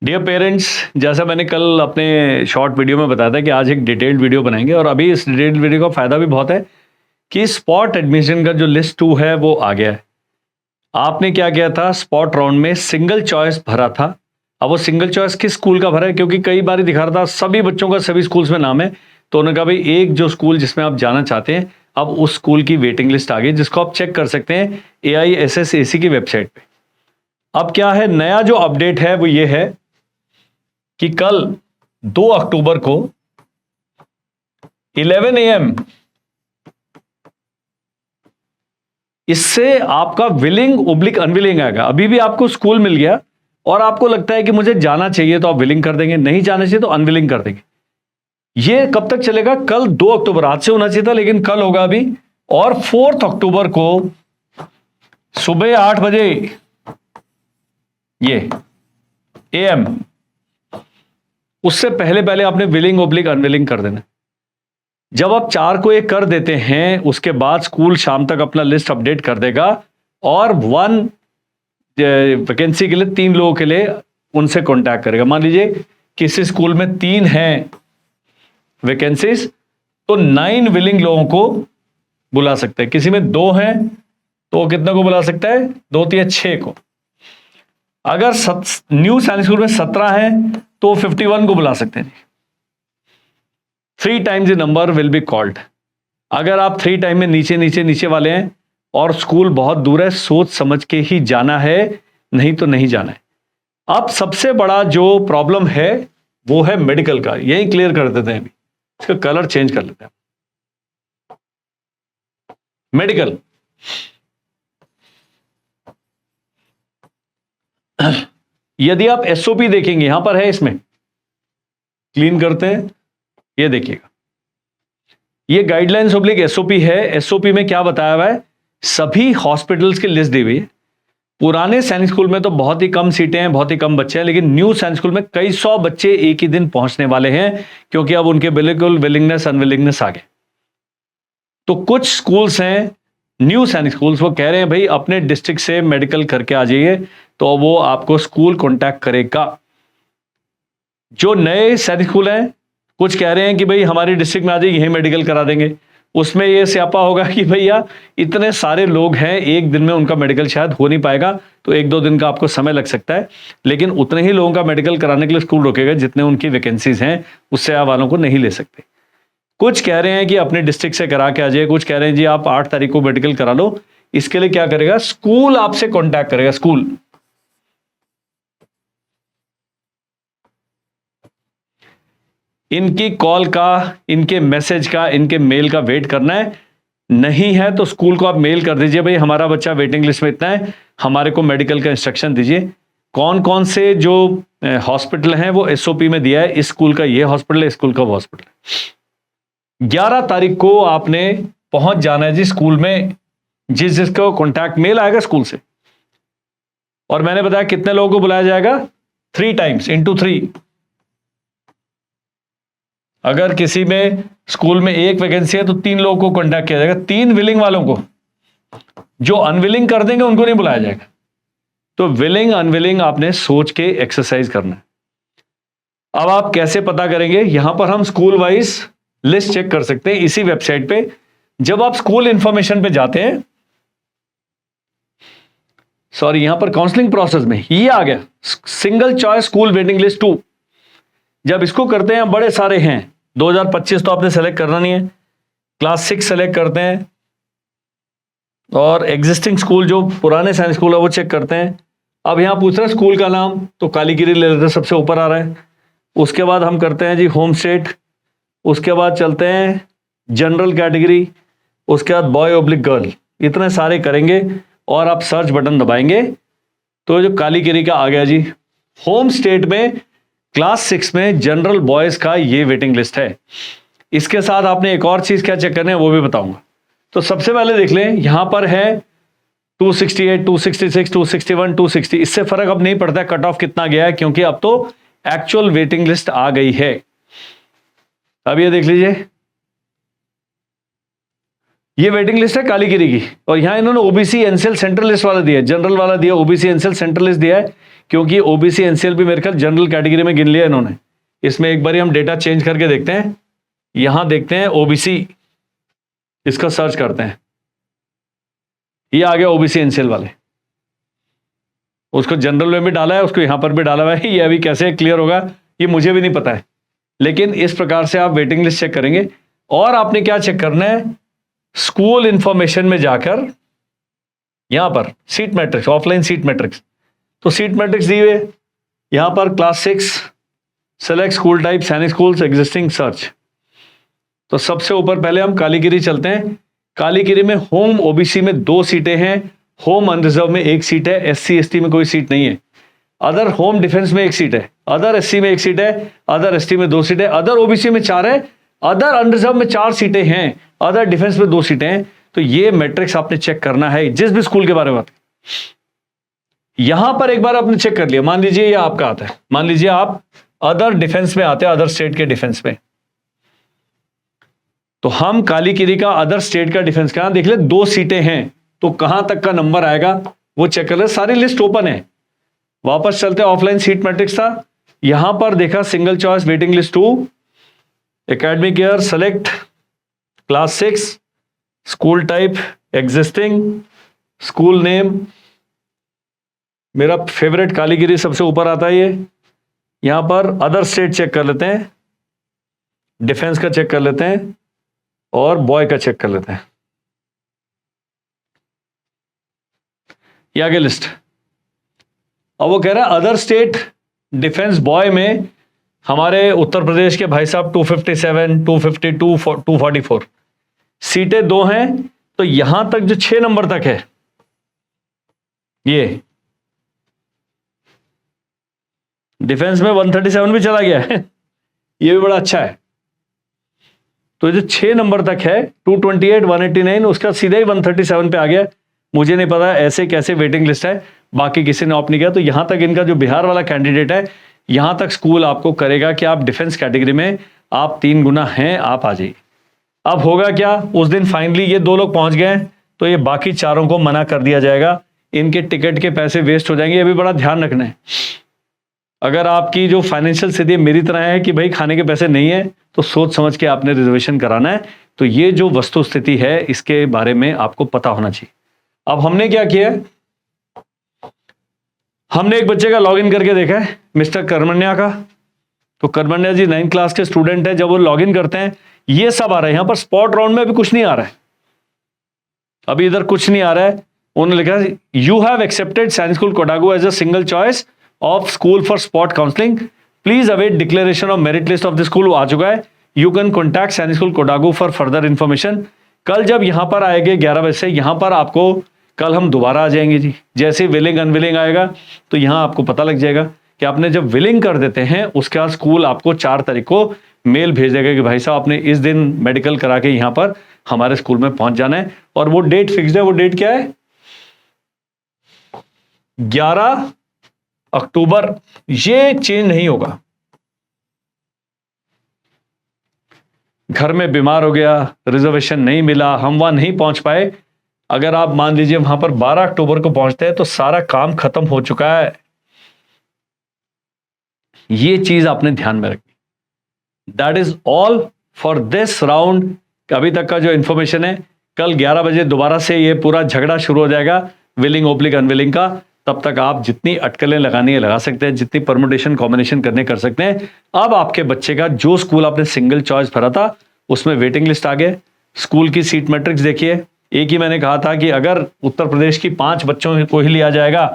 Dear parents, जैसा मैंने कल अपने शॉर्ट वीडियो में बताया था कि आज एक डिटेल्ड वीडियो बनाएंगे और अभी इस डिटेल्ड वीडियो का फायदा भी बहुत है कि स्पॉट एडमिशन का जो लिस्ट 2 है वो आ गया है। आपने क्या किया था, स्पॉट राउंड में सिंगल चॉइस भरा था। अब वो सिंगल चॉइस किस स्कूल का भरा है, क्योंकि कई बार दिखा रहा था सभी बच्चों का सभी स्कूल्स में नाम है, तो उन्होंने कहा भाई एक जो स्कूल जिसमें आप जाना चाहते हैं, अब उस स्कूल की वेटिंग लिस्ट आ गई जिसको आप चेक कर सकते हैं AISSAC की वेबसाइट पे। अब क्या है, नया जो अपडेट है वो ये है कि कल 2 अक्टूबर को 11 AM इससे आपका विलिंग ओब्लिक अनविलिंग आएगा। अभी भी आपको स्कूल मिल गया और आपको लगता है कि मुझे जाना चाहिए तो आप विलिंग कर देंगे, नहीं जाना चाहिए तो अनविलिंग कर देंगे। ये कब तक चलेगा? कल 2 अक्टूबर, आज से होना चाहिए था लेकिन कल होगा अभी। और 4 अक्टूबर को सुबह 8 बजे ये AM, उससे पहले पहले आपने विलिंग ओब्लिक अनविलिंग कर देना। जब आप 4 को 1 कर देते हैं उसके बाद स्कूल शाम तक अपना लिस्ट अपडेट कर देगा और 1 वैकेंसी के लिए 3 लोगों के लिए उनसे कांटेक्ट करेगा। मान लीजिए किसी स्कूल में 3 हैं वैकेंसीज तो 9 विलिंग लोगों को बुला सकते हैं। किसी में 2 हैं तो कितने को बुला सकता है? 2 3 6 को। अगर न्यू साइंस स्कूल में 17 हैं तो 51 को बुला सकते हैं। 3 times the number will be called. अगर आप 3 टाइम में नीचे नीचे नीचे वाले हैं और स्कूल बहुत दूर है, सोच समझ के ही जाना है, नहीं तो नहीं जाना है। अब सबसे बड़ा जो प्रॉब्लम है वो है मेडिकल का। यही क्लियर कर देते हैं, अभी इसका कलर चेंज कर लेते हैं। मेडिकल, यदि आप SOP देखेंगे, यहां पर है, इसमें क्लीन करते हैं, ये देखिएगा, ये गाइडलाइंस ओब्लिक SOP है। SOP में क्या बताया हुआ है? सभी हॉस्पिटल्स की लिस्ट दी हुई है। पुराने सैनिक स्कूल में तो बहुत ही कम सीटें हैं, बहुत ही कम बच्चे हैं, लेकिन न्यू सैनिक स्कूल में कई सौ बच्चे एक ही दिन पहुंचने वाले हैं, क्योंकि अब उनके बिल्कुल विलिंगनेस अनविलिंगनेस आ गए। तो कुछ स्कूल्स हैं न्यू सैनिक स्कूल्स, वो कह रहे हैं भाई अपने डिस्ट्रिक्ट से मेडिकल करके आ जाइए, तो वो आपको स्कूल कॉन्टैक्ट करेगा। जो नए सैनिक स्कूल हैं कुछ कह रहे हैं कि भाई हमारी डिस्ट्रिक्ट में आ जाइए, यही मेडिकल करा देंगे। उसमें यह स्यापा होगा कि भैया इतने सारे लोग हैं, एक दिन में उनका मेडिकल शायद हो नहीं पाएगा, तो 1-2 दिन का आपको समय लग सकता है, लेकिन उतने ही लोगों का मेडिकल कराने के लिए स्कूल रोकेगा जितने उनकी वैकेंसीज हैं, उससे आप वालों को नहीं ले सकते। कुछ कह रहे हैं कि अपने डिस्ट्रिक्ट से करा के आ जाइए, कुछ कह रहे हैं जी आप 8 तारीख को मेडिकल करा लो। इसके लिए क्या करेगा? स्कूल आपसे कॉन्टैक्ट करेगा। स्कूल इनकी कॉल का, इनके मैसेज का, इनके मेल का वेट करना है। नहीं है तो स्कूल को आप मेल कर दीजिए, भाई हमारा बच्चा वेटिंग लिस्ट में इतना है, हमारे को मेडिकल का इंस्ट्रक्शन दीजिए। कौन कौन से जो हॉस्पिटल हैं वो SOP में दिया है, इस स्कूल का ये हॉस्पिटल है, इस स्कूल का वो हॉस्पिटल है। 11 तारीख को आपने पहुंच जाना है जी स्कूल में, जिसको कॉन्टैक्ट मेल आएगा स्कूल से। और मैंने बताया कितने लोगों को बुलाया जाएगा? 3 टाइम्स into 3। अगर किसी में स्कूल में 1 वैकेंसी है तो 3 लोगों को कांटेक्ट किया जाएगा, 3 विलिंग वालों को। जो अनविलिंग कर देंगे उनको नहीं बुलाया जाएगा। तो विलिंग अनविलिंग आपने सोच के एक्सरसाइज करना है। अब आप कैसे पता करेंगे? यहां पर हम स्कूल वाइज लिस्ट चेक कर सकते हैं इसी वेबसाइट पे। जब आप स्कूल इंफॉर्मेशन पे जाते हैं, सॉरी यहां पर काउंसलिंग प्रोसेस में ये आ गया single choice school waiting list 2। जब इसको करते हैं, बड़े सारे हैं, 2025 तो आपने सेलेक्ट करना नहीं है, क्लास 6 सेलेक्ट करते हैं और एग्जिस्टिंग स्कूल जो पुराने साइंस स्कूल है वो चेक करते हैं। अब यहां पूछ रहा है स्कूल का नाम, तो कालीगिरी ले लेते हैं, सबसे ऊपर आ रहा है। उसके बाद हम करते हैं जी होम स्टेट, उसके बाद चलते हैं जनरल कैटेगरी, उसके बाद बॉय ओब्लिक गर्ल, इतने सारे करेंगे और आप सर्च बटन दबाएंगे तो जो कालीगिरी का आ गया जी। होम स्टेट में क्लास 6 में जनरल बॉयज का ये वेटिंग लिस्ट है। इसके साथ आपने एक और चीज क्या चेक करना है वो भी बताऊंगा। तो सबसे पहले देख लें, यहां पर है 268, 266, 261, 260। इससे फर्क अब नहीं पड़ता कट ऑफ कितना गया है, क्योंकि अब तो एक्चुअल वेटिंग लिस्ट आ गई है। अब ये देख लीजिए, ये वेटिंग लिस्ट है कालीगिरी की, और यहां इन्होंने ओबीसी एनसीएल सेंट्रल लिस्ट वाला दिया है, जनरल वाला दिया, ओबीसी एनसीएल सेंट्रल लिस्ट दिया है, क्योंकि ओबीसी एनसीएल भी मेरे ख्याल जनरल कैटेगरी में गिन लिया इन्होंने। इसमें एक बार हम डेटा चेंज करके देखते हैं, यहां देखते हैं ओबीसी, इसका सर्च करते हैं, ये आ गया ओबीसी एनसीएल वाले, उसको जनरल में भी डाला है, उसको यहां पर भी डाला हुआ है। ये अभी कैसे क्लियर होगा ये मुझे भी नहीं पता है, लेकिन इस प्रकार से आप वेटिंग लिस्ट चेक करेंगे। और आपने क्या चेक करना है, स्कूल इंफॉर्मेशन में जाकर यहां पर seat matrix, offline seat matrix, तो सीट मैट्रिक्स दी हुए यहां पर क्लास 6 सेलेक्ट स्कूल टाइप सैनिक स्कूल्स एग्जिस्टिंग सर्च। तो सबसे ऊपर पहले हम कालीगिरी चलते हैं। कालीगिरी में होम ओबीसी में 2 सीटें हैं, होम अनरिजर्व में 1 सीट है, एससी एसटी में कोई सीट नहीं है, अदर होम डिफेंस में 1 सीट है, अदर एससी में 1 सीट है, अदर एसटी में 2 सीट है, अदर ओबीसी में 4 है, अदर अनरिजर्व में 4 सीटें हैं, अदर डिफेंस में 2 सीटें हैं। तो ये मैट्रिक्स आपने चेक करना है जिस भी स्कूल के बारे में बात। यहां पर एक बार आपने चेक कर लिया, मान लीजिए ये आपका आता है, मान लीजिए आप अदर डिफेंस में आते हैं, अदर स्टेट के डिफेंस में, तो हम कालीगिरी का अदर स्टेट का डिफेंस का देख ले 2 सीटें हैं, तो कहां तक का नंबर आएगा वो चेक कर ले। सारी लिस्ट ओपन है। वापस चलते हैं, ऑफलाइन सीट मैट्रिक्स था, यहां पर देखा single choice waiting list 2 academic year select class 6 school type existing school name, मेरा फेवरेट कालीगिरी सबसे ऊपर आता है। ये यहां पर अदर स्टेट चेक कर लेते हैं, डिफेंस का चेक कर लेते हैं और बॉय का चेक कर लेते हैं। ये आगे लिस्ट। अब वो कह रहा है अदर स्टेट डिफेंस बॉय में हमारे उत्तर प्रदेश के भाई साहब 257, 252, 244 सीटें 2 हैं, तो यहां तक जो 6 नंबर तक है ये डिफेंस में 137 भी चला गया है, ये भी बड़ा अच्छा है। तो जो 6 नंबर तक है 228, 189, उसका सीधा ही 137 पे आ गया। मुझे नहीं पता ऐसे कैसे वेटिंग लिस्ट है, बाकी किसी ने ऑप्ट नहीं किया। तो यहां तक इनका जो बिहार वाला कैंडिडेट है, यहां तक स्कूल आपको करेगा कि आप डिफेंस कैटेगरी में आप 3 गुना हैं, आप आ जाइए। अब होगा क्या, उस दिन फाइनली ये 2 लोग पहुंच गए, तो ये बाकी 4 को मना कर दिया जाएगा, इनके टिकट के पैसे वेस्ट हो जाएंगे। ये भी बड़ा ध्यान रखना है। अगर आपकी जो फाइनेंशियल स्थिति मेरी तरह है कि भाई खाने के पैसे नहीं है, तो सोच समझ के आपने रिजर्वेशन कराना है। तो ये जो वस्तु स्थिति है इसके बारे में आपको पता होना चाहिए। अब हमने क्या किया, हमने एक बच्चे का लॉगिन करके देखा है, मिस्टर करमन्या का। तो करमन्या जी 9th क्लास के स्टूडेंट है। जब वो लॉगिन करते हैं ये सब आ रहा है, यहां पर स्पॉट राउंड में अभी कुछ नहीं आ रहा है, अभी इधर कुछ नहीं आ रहा है। उन्होंने लिखा you have accepted Sainik school Kodagu as a single choice of school for spot counselling, please await declaration of merit list of the school. आ चुका है। You can contact Sainik school Kodagu for further information. कल जब यहां पर आएंगे 11 बजे से, यहां पर आपको कल हम दोबारा आ जाएंगे जी। जैसे विलिंग अनविलिंग आएगा तो यहां आपको पता लग जाएगा कि आपने जब विलिंग कर देते हैं उसके बाद स्कूल आपको 4 तारीख को मेल भेज देगा कि भाई साहब आपने इस दिन मेडिकल करा के यहां पर हमारे स्कूल में पहुंच जाना है। और वो डेट फिक्स्ड है। वो डेट क्या है, 11 अक्टूबर। ये चेंज नहीं होगा। घर में बीमार हो गया, रिजर्वेशन नहीं मिला, हम वहां नहीं पहुंच पाए, अगर आप मान लीजिए वहां पर 12 अक्टूबर को पहुंचते हैं तो सारा काम खत्म हो चुका है। ये चीज आपने ध्यान में रखनी। That is all for this round. अभी तक का जो इंफॉर्मेशन है, कल 11 बजे दोबारा से ये पूरा झगड़ा शुरू हो जाएगा विलिंग ओब्लिक अनविलिंग का। तब तक आप जितनी अटकलें लगानी है लगा सकते हैं, जितनी परमुटेशन कॉम्बिनेशन करने कर सकते हैं। अब आपके बच्चे का जो स्कूल आपने सिंगल चॉइस भरा था उसमें वेटिंग लिस्ट आ गए। स्कूल की सीट मैट्रिक्स देखिए। एक ही मैंने कहा था कि अगर उत्तर प्रदेश की 5 बच्चों को ही लिया जाएगा,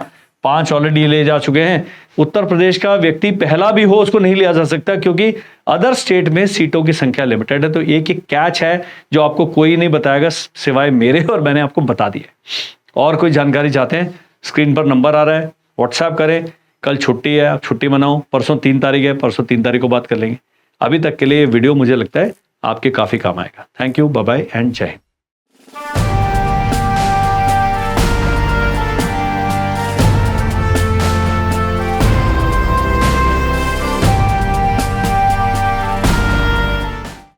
5 ऑलरेडी ले जा चुके हैं। उत्तर प्रदेश का व्यक्ति पहला भी हो उसको नहीं लिया जा सकता, क्योंकि अदर स्टेट में सीटों की संख्या लिमिटेड है। तो एक कैच है जो आपको कोई नहीं बताएगा सिवाय मेरे, और मैंने आपको बता दिया। और कोई जानकारी चाहते हैं, स्क्रीन पर नंबर आ रहा है, व्हाट्सएप करें। कल छुट्टी है, आप छुट्टी मनाओ। परसों 3 तारीख है, परसों 3 तारीख को बात कर लेंगे। अभी तक के लिए ये वीडियो मुझे लगता है आपके काफी काम आएगा। Thank you, bye bye and जय हिंद।